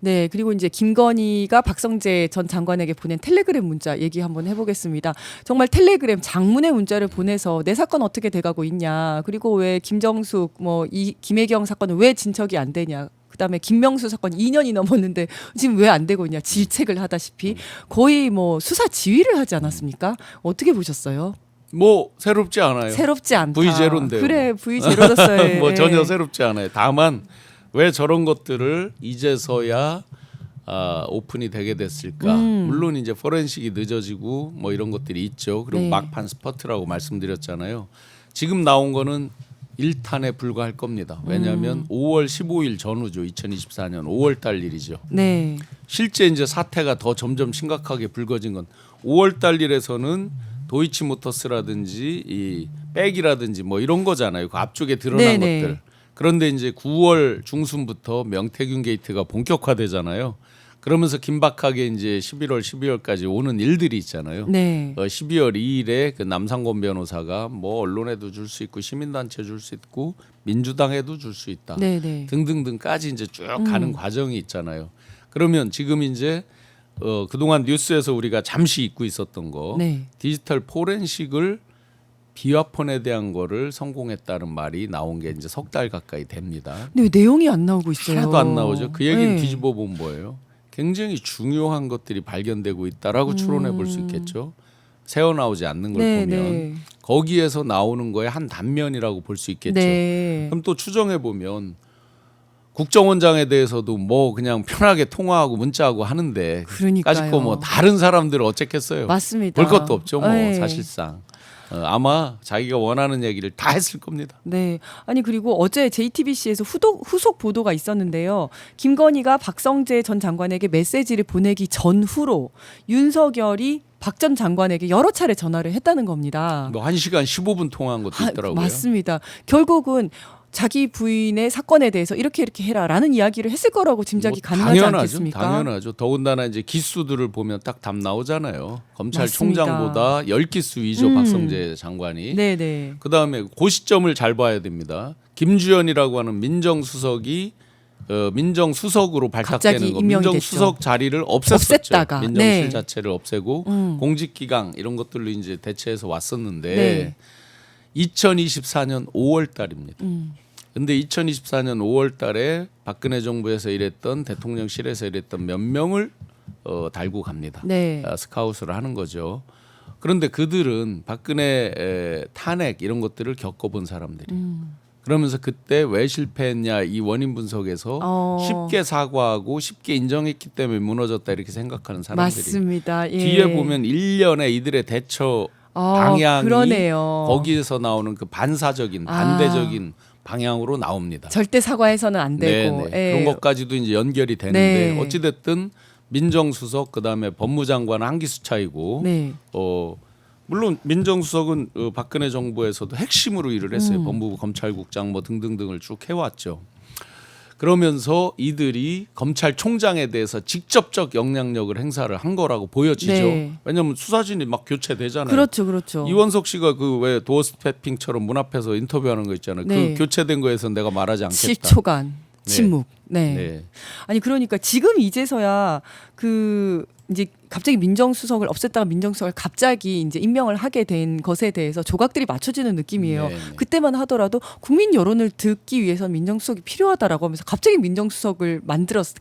네, 그리고 이제 김건희가 박성재 전 장관에게 보낸 텔레그램 문자 얘기 한번 해보겠습니다. 정말 텔레그램 장문의 문자를 보내서 내 사건 어떻게 돼가고 있냐, 그리고 왜 김정숙 뭐 이 김혜경 사건은 왜 진척이 안 되냐, 그다음에 김명수 사건 2년이 넘었는데 지금 왜 안 되고 있냐, 질책을 하다시피 거의 뭐 수사 지휘를 하지 않았습니까? 어떻게 보셨어요? 뭐 새롭지 않아요. 새롭지 않다. V0인데요. 그래, V0였어요. 뭐 전혀 새롭지 않아요. 다만 왜 저런 것들을 이제서야 오픈이 되게 됐을까? 물론 이제 포렌식이 늦어지고 뭐 이런 것들이 있죠. 그리고 네. 막판 스퍼트라고 말씀드렸잖아요. 지금 나온 거는 1탄에 불과할 겁니다. 왜냐하면 5월 15일 전후죠. 2024년 5월 달 일이죠. 네. 실제 이제 사태가 더 점점 심각하게 불거진 건 5월 달 일에서는 도이치모터스라든지 이 백이라든지 뭐 이런 거잖아요. 그 앞쪽에 드러난 네네. 것들. 그런데 이제 9월 중순부터 명태균 게이트가 본격화되잖아요. 그러면서 긴박하게 이제 11월, 12월까지 오는 일들이 있잖아요. 네. 12월 2일에 그 남상권 변호사가 뭐 언론에도 줄 수 있고 시민단체 줄 수 있고 민주당에도 줄 수 있다. 네네. 등등등까지 이제 쭉 가는 과정이 있잖아요. 그러면 지금 이제 그동안 뉴스에서 우리가 잠시 잊고 있었던 거 네. 디지털 포렌식을 비화폰에 대한 거를 성공했다는 말이 나온 게 이제 석 달 가까이 됩니다. 근데 왜 내용이 안 나오고 있어요? 하나도 안 나오죠. 그 얘기는 네. 뒤집어 본 거예요. 굉장히 중요한 것들이 발견되고 있다라고 추론해 볼 수 있겠죠. 새어 나오지 않는 걸 네, 보면 네. 거기에서 나오는 거의 한 단면이라고 볼 수 있겠죠. 네. 그럼 또 추정해 보면 국정원장에 대해서도 뭐 그냥 편하게 통화하고 문자하고 하는데 그러니까요. 까짓 거 뭐 다른 사람들을 어쨌겠어요. 맞습니다. 볼 것도 없죠. 뭐 네. 사실상 아마 자기가 원하는 얘기를 다 했을 겁니다. 네. 아니 그리고 어제 JTBC에서 후속 보도가 있었는데요. 김건희가 박성재 전 장관에게 메시지를 보내기 전후로 윤석열이 박 전 장관에게 여러 차례 전화를 했다는 겁니다. 뭐 1시간 15분 통화한 것도 있더라고요. 맞습니다. 결국은 자기 부인의 사건에 대해서 이렇게 해라라는 이야기를 했을 거라고 짐작이 뭐 가능하지 당연하죠. 않겠습니까? 당연하죠. 더군다나 이제 기수들을 보면 딱 답 나오잖아요. 검찰총장보다 10기수 위죠. 박성재 장관이. 네네. 그다음에 그 시점을 잘 봐야 됩니다. 김주현이라고 하는 민정수석이 민정수석으로 발탁되는 갑자기 거, 임명이 민정수석 자리를 없앴었죠. 없앴다가. 민정실 네. 자체를 없애고 공직기강 이런 것들로 이제 대체해서 왔었는데 네. 2024년 5월 달입니다. 근데 2024년 5월 달에 박근혜 정부에서 일했던 대통령실에서 일했던 몇 명을 달고 갑니다. 네. 스카웃을 하는 거죠. 그런데 그들은 박근혜 탄핵 이런 것들을 겪어본 사람들이. 그러면서 그때 왜 실패했냐 이 원인 분석에서 쉽게 사과하고 쉽게 인정했기 때문에 무너졌다 이렇게 생각하는 사람들이. 맞습니다. 예. 뒤에 보면 1년의 이들의 대처 방향이 그러네요. 거기에서 나오는 그 반사적인 반대적인 방향으로 나옵니다. 절대 사과해서는 안 되고. 네네. 예. 그런 것까지도 이제 연결이 되는데 네. 어찌 됐든 민정수석 그다음에 법무장관은 한 기수 차이고 네. 물론 민정수석은 박근혜 정부에서도 핵심으로 일을 했어요. 법무부 검찰국장 뭐 등등등을 쭉 해왔죠. 그러면서 이들이 검찰총장에 대해서 직접적 영향력을 행사를 한 거라고 보여지죠. 네. 왜냐하면 수사진이 막 교체되잖아요. 그렇죠, 그렇죠. 이원석 씨가 그 왜 도어 스태핑처럼 문 앞에서 인터뷰하는 거 있잖아요. 네. 그 교체된 거에서 내가 말하지 않겠다. 7초간 침묵. 네. 네. 아니 그러니까 지금 이제서야 그 이제 갑자기 민정수석을 없앴다가 민정수석을 갑자기 이제 임명을 하게 된 것에 대해서 조각들이 맞춰지는 느낌이에요. 네, 네. 그때만 하더라도 국민 여론을 듣기 위해서 민정수석이 필요하다라고 하면서 갑자기 민정수석을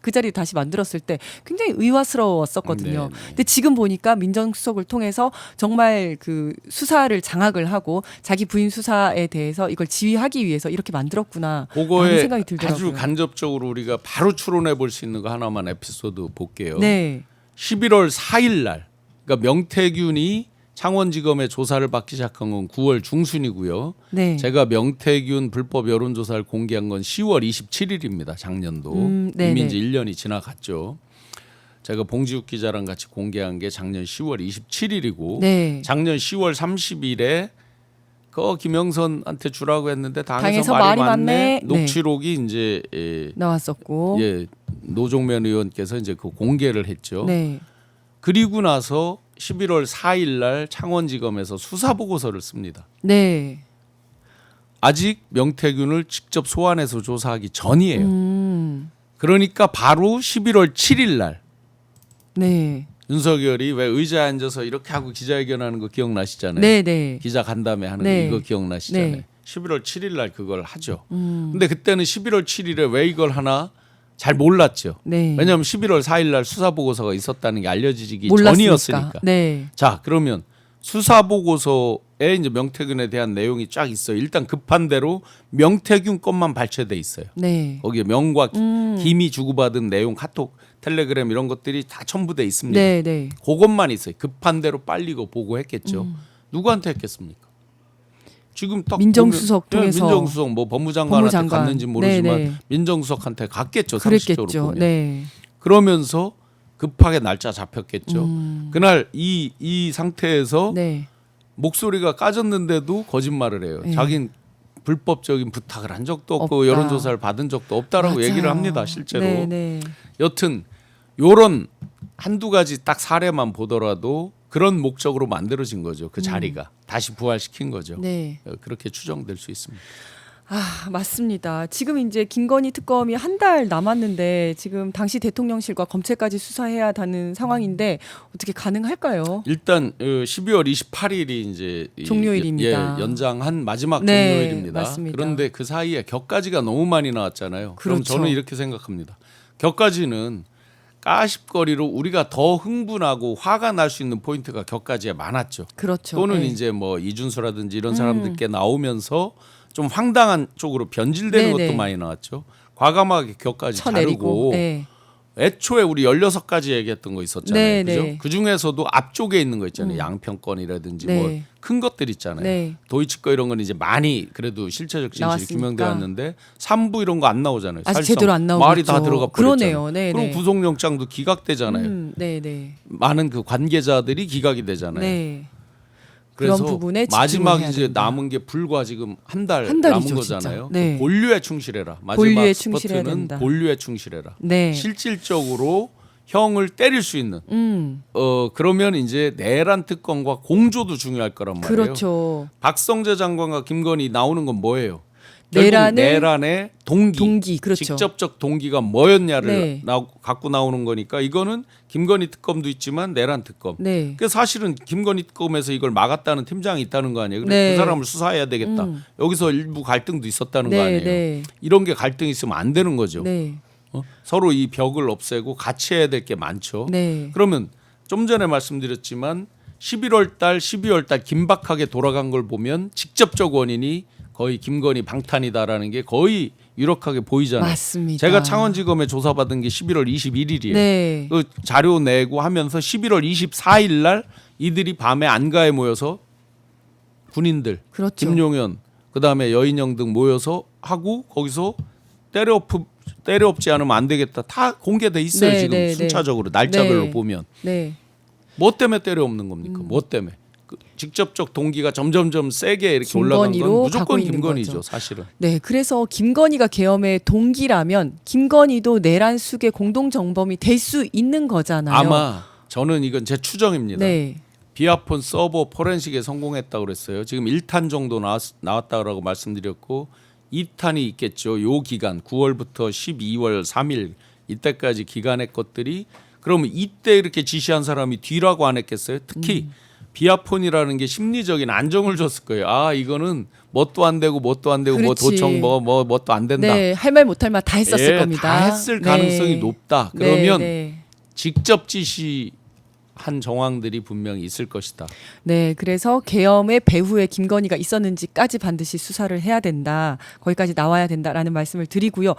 그 자리를 다시 만들었을 때 굉장히 의아스러웠었거든요. 네, 네. 근데 지금 보니까 민정수석을 통해서 정말 그 수사를 장악을 하고 자기 부인 수사에 대해서 이걸 지휘하기 위해서 이렇게 만들었구나. 라는 그거에 생각이 들더라고요. 아주 간접적으로 우리가 바로 추론해 볼 수 있는 거 하나만 에피소드 볼게요. 네. 11월 4일 날 그러니까 명태균이 창원지검의 조사를 받기 시작한 건 9월 중순이고요. 네. 제가 명태균 불법 여론조사를 공개한 건 10월 27일입니다. 작년도. 네네. 이미 이제 1년이 지나갔죠. 제가 봉지욱 기자랑 같이 공개한 게 작년 10월 27일이고 네. 작년 10월 30일에 그 김영선한테 주라고 했는데 당에서 당에서 말이 말이 많네. 많네. 녹취록이 이제 나왔었고. 노종면 의원께서 이제 그 공개를 했죠. 네. 그리고 나서 11월 4일 날 창원지검에서 수사 보고서를 씁니다. 네. 아직 명태균을 직접 소환해서 조사하기 전이에요. 그러니까 바로 11월 7일 날 네. 윤석열이 왜 의자에 앉아서 이렇게 하고 기자회견하는 거 기억나시잖아요. 네, 네. 기자 간담회 하는 네. 거 이거 기억나시잖아요. 네. 11월 7일 날 그걸 하죠. 근데 그때는 11월 7일에 왜 이걸 하나 잘 몰랐죠. 네. 왜냐하면 11월 4일 날 수사 보고서가 있었다는 게 알려지기 몰랐으니까. 전이었으니까. 네. 자, 그러면 수사 보고서에 이제 명태균에 대한 내용이 쫙 있어요. 일단 급한 대로 명태균 것만 발췌돼 있어요. 네. 거기에 명과 김이 주고받은 내용, 카톡, 텔레그램 이런 것들이 다 첨부돼 있습니다. 네, 네. 그것만 있어요. 급한 대로 빨리 이거 보고했겠죠. 누구한테 했겠습니까? 지금 딱 민정수석 보면, 통해서 민정수석 뭐 법무장관한테 법무장관. 갔는지 모르지만 네네. 민정수석한테 갔겠죠. 상식적으로 그랬겠죠. 보면. 네. 그러면서 급하게 날짜 잡혔겠죠. 그날 이 상태에서 네. 목소리가 까졌는데도 거짓말을 해요. 네. 자긴 불법적인 부탁을 한 적도 없고 없다. 여론조사를 받은 적도 없다라고 맞아요. 얘기를 합니다. 실제로. 네, 네. 여튼 요런 한두 가지 딱 사례만 보더라도 그런 목적으로 만들어진 거죠. 그 자리가 다시 부활시킨 거죠. 네. 그렇게 추정될 수 있습니다. 아, 맞습니다. 지금 이제 김건희 특검이 한 달 남았는데 지금 당시 대통령실과 검찰까지 수사해야 하는 상황인데 어떻게 가능할까요? 일단 12월 28일이 이제 종료일입니다. 연장한 마지막 네, 종료일입니다. 맞습니다. 그런데 그 사이에 격가지가 너무 많이 나왔잖아요. 그럼 그렇죠. 저는 이렇게 생각합니다. 격가지는 까십거리로 우리가 더 흥분하고 화가 날 수 있는 포인트가 격가지에 많았죠. 그렇죠. 또는 네. 이제 뭐 이준수라든지 이런 사람들께 나오면서 좀 황당한 쪽으로 변질되는 네네. 것도 많이 나왔죠. 과감하게 격까지 쳐내리고. 자르고 네. 애초에 우리 16가지 얘기했던 거 있었잖아요. 그죠? 네. 그 중에서도 앞쪽에 있는 거 있잖아요. 양평권이라든지 네. 뭐 큰 것들 있잖아요. 네. 도이치 거 이런 건 이제 많이 그래도 실체적 진실이 나왔으니까. 규명돼 왔는데 3부 이런 거 안 나오잖아요. 아직 사실상 제대로 안 나오고 말이 있죠. 다 들어가 그러네요. 버렸잖아요. 네, 그럼 네. 구속영장도 기각되잖아요. 네, 네. 많은 그 관계자들이 기각이 되잖아요. 네. 그래서 그런 부분에 마지막 집중을 해야 이제 된다. 남은 게 불과 지금 한 달 한 남은 달이죠, 거잖아요. 진짜. 네. 그 본류에 충실해라. 마지막 본류에 충실해야 스퍼트는 된다. 본류에 충실해라. 네. 실질적으로 형을 때릴 수 있는 그러면 이제 내란 특검과 공조도 중요할 거란 말이에요. 그렇죠. 박성재 장관과 김건희 나오는 건 뭐예요? 내란의 동기, 그렇죠. 직접적 동기가 뭐였냐를 네. 갖고 나오는 거니까 이거는 김건희 특검도 있지만 내란 특검. 네. 그 사실은 김건희 특검에서 이걸 막았다는 팀장이 있다는 거 아니에요. 그래 네. 그 사람을 수사해야 되겠다. 여기서 일부 갈등도 있었다는 거 네, 아니에요. 네. 이런 게 갈등이 있으면 안 되는 거죠. 네. 서로 이 벽을 없애고 같이 해야 될 게 많죠. 네. 그러면 좀 전에 말씀드렸지만 11월 달, 12월 달 긴박하게 돌아간 걸 보면 직접적 원인이 거의 김건희 방탄이다라는 게 거의 유력하게 보이잖아요. 맞습니다. 제가 창원지검에 조사받은 게 11월 21일이에요. 네. 그 자료 내고 하면서 11월 24일 날 이들이 밤에 안가에 모여서 군인들, 그렇죠. 김용현, 그다음에 여인영 등 모여서 하고 거기서 때려엎지 않으면 안 되겠다. 다 공개돼 있어요. 네, 지금 네, 순차적으로 날짜별로 네. 보면. 네. 뭐 때문에 때려엎는 겁니까? 뭐 때문에? 그 직접적 동기가 점점점 세게 이렇게 올라간 건 김건희로 가고 무조건 있는 김건희죠, 거죠. 사실은. 네, 그래서 김건희가 계엄의 동기라면 김건희도 내란 숙의 공동 정범이 될 수 있는 거잖아요. 아마 저는 이건 제 추정입니다. 네. 비아폰 서버 포렌식에 성공했다고 그랬어요. 지금 1탄 정도 나왔다고 말씀드렸고 2탄이 있겠죠. 요 기간 9월부터 12월 3일 이때까지 기간의 것들이 그러면 이때 이렇게 지시한 사람이 뒤라고 안 했겠어요? 특히 비아폰이라는 게 심리적인 안정을 줬을 거예요. 아 이거는 뭣도 안 되고 뭐 그렇지. 도청 뭣도 안 된다. 네, 할 말 못할 말 다 했었을 예, 겁니다. 다 했을 가능성이 네. 높다. 그러면 네. 직접 지시한 정황들이 분명히 있을 것이다. 네, 그래서 계엄의 배후에 김건희가 있었는지까지 반드시 수사를 해야 된다. 거기까지 나와야 된다라는 말씀을 드리고요.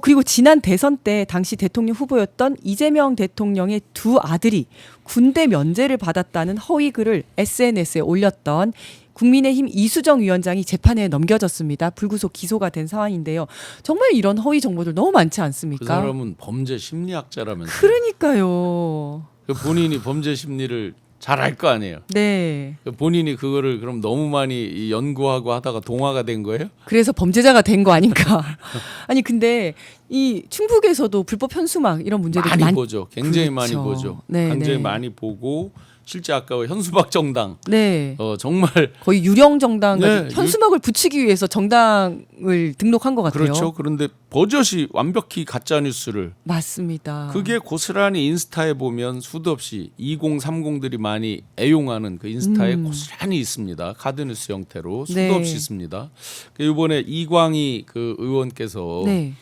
그리고 지난 대선 때 당시 대통령 후보였던 이재명 대통령의 두 아들이 군대 면제를 받았다는 허위 글을 SNS에 올렸던 국민의힘 이수정 위원장이 재판에 넘겨졌습니다. 불구속 기소가 된 상황인데요. 정말 이런 허위 정보들 너무 많지 그 않습니까? 사람은 범죄 심리학자라면서 그러니까요. 본인이 범죄 심리를 잘 알 거 아니에요. 네. 본인이 그거를 그럼 너무 많이 연구하고 하다가 동화가 된 거예요? 그래서 범죄자가 된 거 아닌가. 아니 근데 이 충북에서도 불법 현수막 이런 문제들이 많이 보죠. 굉장히 그렇죠. 많이 보죠. 네, 굉장히 네. 많이 보고 실제 아까 현수막 정당 네. 정말 거의 유령 정당 네, 현수막을 붙이기 위해서 정당을 등록한 것 같아요. 그렇죠. 그런데 버젓이 완벽히 가짜 뉴스를 맞습니다. 그게 고스란히 인스타에 보면 수도 없이 2030들이 많이 애용하는 그 인스타에 고스란히 있습니다. 카드뉴스 형태로 수도 네. 없이 있습니다. 이번에 이광희 그 의원께서 네.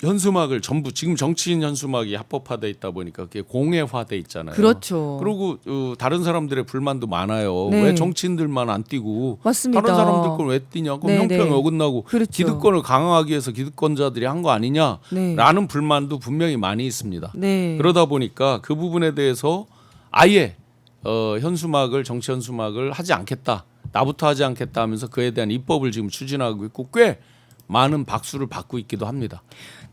현수막을 전부 지금 정치인 현수막이 합법화돼 있다 보니까 그게 공예화돼 있잖아요. 그렇죠. 그리고 다른 사람들의 불만도 많아요. 네. 왜 정치인들만 안 띄고 맞습니다. 다른 사람들 건 왜 띄냐? 그럼 네, 형평이 네. 어긋나고 그렇죠. 기득권을 강화하기 위해서 기득권자들이 한 거 아니냐라는 네. 불만도 분명히 많이 있습니다. 네. 그러다 보니까 그 부분에 대해서 아예 현수막을 정치 현수막을 하지 않겠다. 나부터 하지 않겠다 하면서 그에 대한 입법을 지금 추진하고 있고 꽤 많은 박수를 받고 있기도 합니다.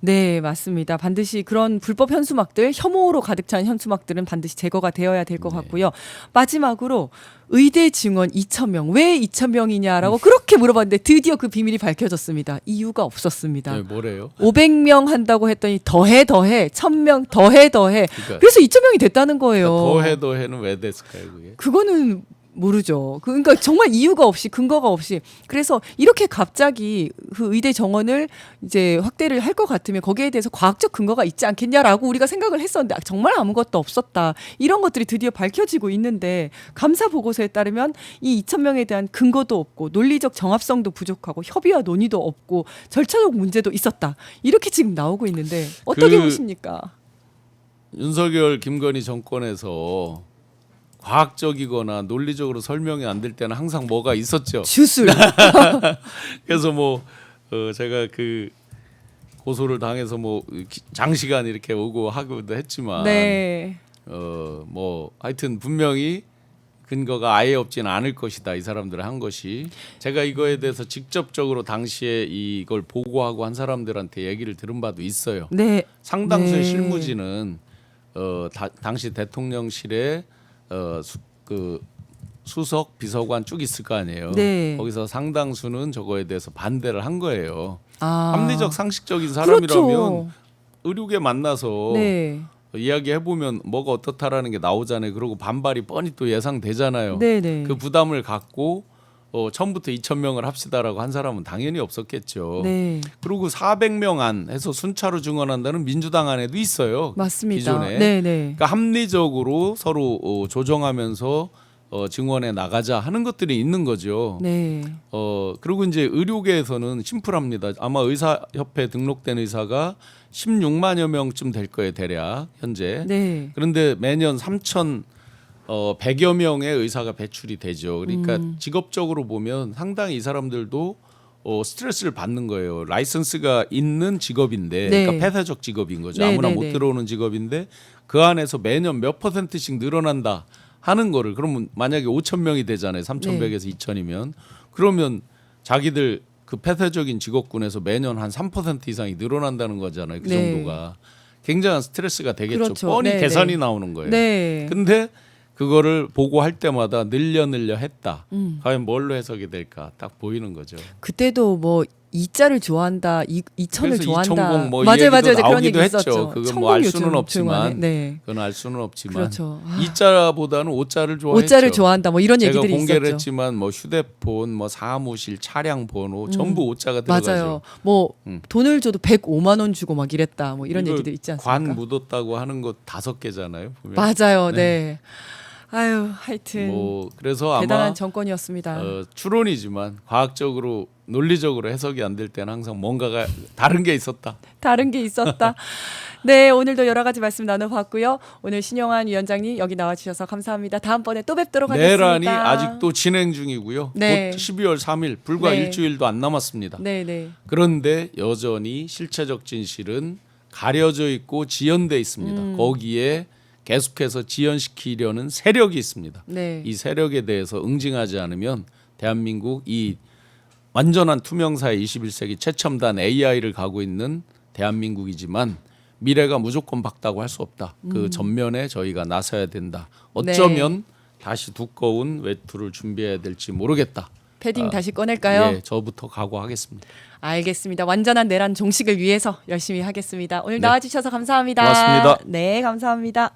네, 맞습니다. 반드시 그런 불법 현수막들, 혐오로 가득 찬 현수막들은 반드시 제거가 되어야 될 것 같고요. 마지막으로 의대 증원 2,000명. 왜 2,000명이냐라고 그렇게 물어봤는데 드디어 그 비밀이 밝혀졌습니다. 이유가 없었습니다. 네, 뭐래요? 500명 한다고 했더니 더해 1,000명 더해 그러니까 그래서 2,000명이 됐다는 거예요. 더해는 왜 됐을까요, 그게? 그거는 모르죠. 그러니까 정말 이유가 없이 근거가 없이 그래서 이렇게 갑자기 그 의대 정원을 이제 확대를 할 것 같으면 거기에 대해서 과학적 근거가 있지 않겠냐라고 우리가 생각을 했었는데 정말 아무것도 없었다. 이런 것들이 드디어 밝혀지고 있는데 감사 보고서에 따르면 이 2,000명에 대한 근거도 없고 논리적 정합성도 부족하고 협의와 논의도 없고 절차적 문제도 있었다. 이렇게 지금 나오고 있는데 어떻게 보십니까? 윤석열 김건희 정권에서 과학적이거나 논리적으로 설명이 안 될 때는 항상 뭐가 있었죠. 주술. 그래서 뭐 제가 그 고소를 당해서 뭐 장시간 이렇게 오고 하기도 했지만 네. 뭐 하여튼 분명히 근거가 아예 없지는 않을 것이다. 이 사람들 한 것이 제가 이거에 대해서 직접적으로 당시에 이걸 보고하고 한 사람들한테 얘기를 들은 바도 있어요. 네. 상당수의 네. 실무진은 당시 대통령실에 그 수석 비서관 쭉 있을 거 아니에요. 네. 거기서 상당수는 저거에 대해서 반대를 한 거예요. 아. 합리적 상식적인 사람이라면 그렇죠. 의료계 만나서 네. 이야기해 보면 뭐가 어떻다라는 게 나오잖아요. 그리고 반발이 뻔히 또 예상되잖아요. 네네. 그 부담을 갖고 처음부터 2,000명을 합시다라고 한 사람은 당연히 없었겠죠. 네. 그리고 400명 안 해서 순차로 증언한다는 민주당 안에도 있어요. 맞습니다. 기존에. 네네. 그러니까 합리적으로 서로 조정하면서 증언해 나가자 하는 것들이 있는 거죠. 네. 그리고 이제 의료계에서는 심플합니다. 아마 의사협회 등록된 의사가 16만여 명쯤 될 거예요, 대략 현재. 네. 그런데 매년 3,100여 명의 의사가 배출이 되죠. 그러니까 직업적으로 보면 상당히 이 사람들도 스트레스를 받는 거예요. 라이선스가 있는 직업인데, 네. 그러니까 폐쇄적 직업인 거죠. 네, 아무나 네, 못 네. 들어오는 직업인데 그 안에서 매년 몇 %씩 늘어난다 하는 거를 그러면 만약에 5,000명이 되잖아요. 3,100에서 2,000이면 그러면 자기들 그 폐쇄적인 직업군에서 매년 한 3% 이상이 늘어난다는 거잖아요. 그 네. 정도가 굉장한 스트레스가 되겠죠. 그렇죠. 뻔히 네, 계산이 네. 나오는 거예요. 네. 근데 그거를 보고할 때마다 늘려 했다. 과연 뭘로 해석이 될까 딱 보이는 거죠. 그때도 뭐 2자를 좋아한다, 2천을 그래서 좋아한다. 2천공 뭐 맞아요, 이 맞아요. 얘기도 그런 나오기도 얘기 했죠. 있었죠. 그건 뭐 알 수는 요즘 없지만, 조용하네. 네. 그건 알 수는 없지만 그렇죠. 아. 2자보다는 5자를 좋아했죠. 5자를 좋아한다. 뭐 이런 제가 얘기들이 공개를 있었죠. 했지만 뭐 휴대폰, 뭐 사무실, 차량 번호 전부 5자가 들어가죠. 맞아요. 뭐 돈을 줘도 105만 원 주고 막 이랬다. 뭐 이런 이거 얘기들 있지 않습니까? 관 묻었다고 하는 거 5개잖아요. 보면. 맞아요. 네. 아유, 하여튼 뭐 그래서 대단한 아마 정권이었습니다. 추론이지만 과학적으로 논리적으로 해석이 안 될 때는 항상 뭔가가 다른 게 있었다. 다른 게 있었다. 네, 오늘도 여러 가지 말씀 나눠봤고요. 오늘 신영환 위원장님 여기 나와주셔서 감사합니다. 다음번에 또 뵙도록 하겠습니다. 내란이 아직도 진행 중이고요. 네. 곧 12월 3일 불과 네. 일주일도 안 남았습니다. 네, 네. 그런데 여전히 실체적 진실은 가려져 있고 지연돼 있습니다. 거기에 계속해서 지연시키려는 세력이 있습니다. 네. 이 세력에 대해서 응징하지 않으면 대한민국 이 완전한 투명사의 21세기 최첨단 AI를 가고 있는 대한민국이지만 미래가 무조건 밝다고 할 수 없다. 그 전면에 저희가 나서야 된다. 어쩌면 다시 두꺼운 외투를 준비해야 될지 모르겠다. 패딩 다시 꺼낼까요? 예, 저부터 각오하겠습니다. 알겠습니다. 완전한 내란 종식을 위해서 열심히 하겠습니다. 오늘 네. 나와주셔서 감사합니다. 고맙습니다. 네, 감사합니다.